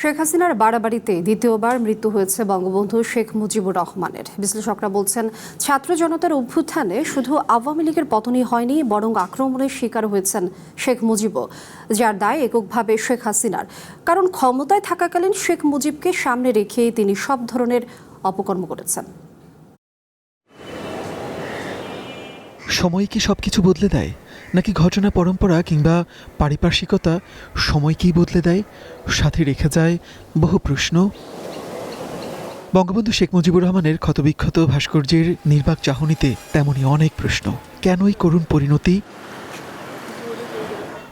শেখ হাসিনার বাড়াবাড়িতে দ্বিতীয়বার মৃত্যু হয়েছে বঙ্গবন্ধু শেখ মুজিবুর রহমানের। বিশ্লেষকরা বলছেন, ছাত্র জনতার অভ্যুত্থানে শুধু আওয়ামী লীগের পতনই হয়নি, বরং আক্রমণের শিকার হয়েছেন শেখ মুজিবও, যার দায় এককভাবে শেখ হাসিনার। কারণ ক্ষমতায় থাকাকালীন শেখ মুজিবকে সামনে রেখেই তিনি সব ধরনের অপকর্ম করেছেন। সময় কি সবকিছু বদলে দেয়, নাকি ঘটনা পরম্পরা কিংবা পারিপার্শ্বিকতা সময়কেই বদলে দেয়? সাথে রেখে যায় বহু প্রশ্ন। বঙ্গবন্ধু শেখ মুজিবুর রহমানের ক্ষতবিক্ষত ভাস্কর্যের নির্বাক চাহনিতে তেমনই অনেক প্রশ্ন। কেনই করুণ পরিণতি?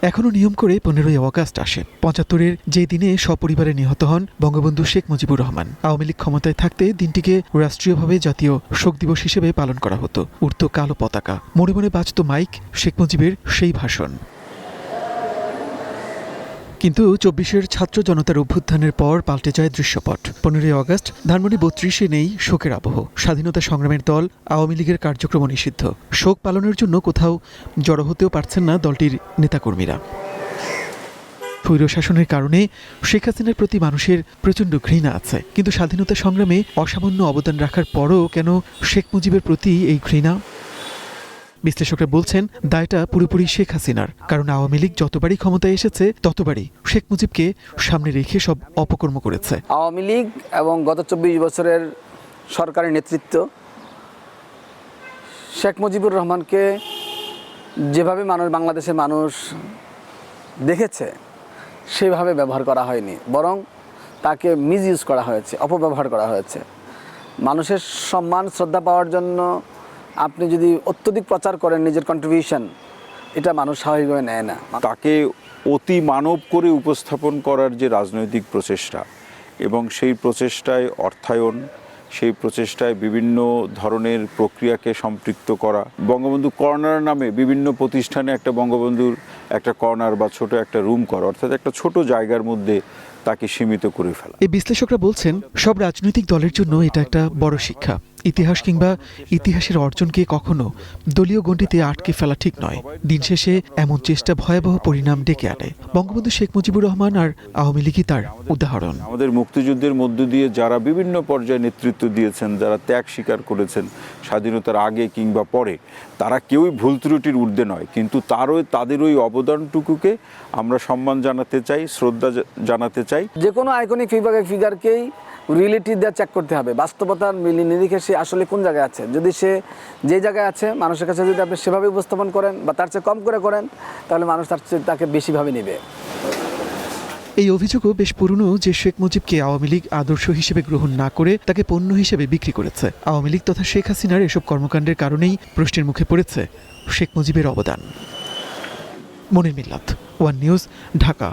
এখনও নিয়ম করে 15ই অগাস্ট আসে। 75-এর যে দিনে সপরিবারে নিহত হন বঙ্গবন্ধু শেখ মুজিবুর রহমান। আওয়ামী লীগ ক্ষমতায় থাকতে দিনটিকে রাষ্ট্রীয়ভাবে জাতীয় শোক দিবস হিসেবে পালন করা হতো। উড়ত কালো পতাকা, মনে মনে বাজত মাইক, শেখ মুজিবের সেই ভাষণ। কিন্তু 24-এর ছাত্র জনতার অভ্যুত্থানের পর পাল্টে যায় দৃশ্যপট। 15ই অগাস্ট ধানমন্ডি 32-এ নেই শোকের আবহ। স্বাধীনতা সংগ্রামের দল আওয়ামী লীগের কার্যক্রম নিষিদ্ধ। শোক পালনের জন্য কোথাও জড়ো হতেও পারছেন না দলটির নেতাকর্মীরা। স্বৈরশাসনের কারণে শেখ হাসিনার প্রতি মানুষের প্রচণ্ড ঘৃণা আছে, কিন্তু স্বাধীনতা সংগ্রামে অসামান্য অবদান রাখার পরও কেন শেখ মুজিবের প্রতি এই ঘৃণা? বিশ্লেষকরা বলছেন, দায়টা পুরোপুরি শেখ হাসিনার। কারণ আওয়ামী লীগ যতবারই ক্ষমতায় এসেছে ততবারই শেখ মুজিবকে সামনে রেখে সব অপকর্ম করেছে। আওয়ামী লীগ এবং গত 24 বছরের সরকারের নেতৃত্ব শেখ মুজিবুর রহমানকে যেভাবে বাংলাদেশের মানুষ দেখেছে সেভাবে ব্যবহার করা হয়নি, বরং তাকে মিসইউজ করা হয়েছে, অপব্যবহার করা হয়েছে। মানুষের সম্মান শ্রদ্ধা পাওয়ার জন্য আপনি যদি অত্যধিক প্রচার করেন নিজের কন্ট্রিবিউশন, এটা মানুষ স্বাভাবিকভাবে নেয় না। তাকে অতি মানব করে উপস্থাপন করার যে রাজনৈতিক প্রচেষ্টা এবং সেই প্রচেষ্টায় অর্থায়ন, সেই প্রচেষ্টায় বিভিন্ন ধরনের প্রক্রিয়াকে সম্পৃক্ত করা, বঙ্গবন্ধু কর্নার নামে বিভিন্ন প্রতিষ্ঠানে একটা বঙ্গবন্ধুর একটা কর্নার বা ছোট একটা রুম করা, অর্থাৎ একটা ছোট জায়গার মধ্যে তাকে সীমিত করে ফেলা। এই বিশ্লেষকরা বলছেন, সব রাজনৈতিক দলের জন্য এটা একটা বড় শিক্ষা। ইতিহাস কিংবা ইতিহাসের অর্জনকে কখনো দলীয় গণ্ডিতে আটকে ফেলা ঠিক নয়। দিন শেষে এমন চেষ্টা ভয়াবহ পরিণাম ডেকে আনে। বঙ্গবন্ধু শেখ মুজিবুর রহমান আর আওয়ামী লীগই তার উদাহরণ। আমাদের মুক্তিযুদ্ধের মধ্য দিয়ে যারা বিভিন্ন পর্যায়ে নেতৃত্ব দিয়েছেন, যারা ত্যাগ স্বীকার করেছেন স্বাধীনতার আগে কিংবা পরে, তারা কেউই ভুল ত্রুটির ঊর্ধ্বে নয়, কিন্তু তাদের ওই অবদানটুকুকে আমরা সম্মান জানাতে চাই, শ্রদ্ধা জানাতে চাই। যে কোনো আইকনিক ফিগারকেই রিয়েলিটি দিয়ে চেক করতে হবে, বাস্তবতার নিরিখে সে আসলে কোন জায়গায় আছে। যদি সে যে জায়গায় আছে মানুষের কাছে যদি আপনি সেভাবে উপস্থাপন করেন বা তার চেয়ে কম করে করেন, তাহলে মানুষ তাকে বেশিভাবে নেবে। এই অভিযোগও বেশ পুরনো যে শেখ মুজিবকে আওয়ামী লীগ আদর্শ হিসেবে গ্রহণ না করে তাকে পণ্য হিসেবে বিক্রি করেছে। আওয়ামী লীগ তথা শেখ হাসিনার এসব কর্মকাণ্ডের কারণেই প্রশ্নের মুখে পড়েছে শেখ মুজিবের অবদান। মনির মিল্লাত, ওয়ান নিউজ, ঢাকা।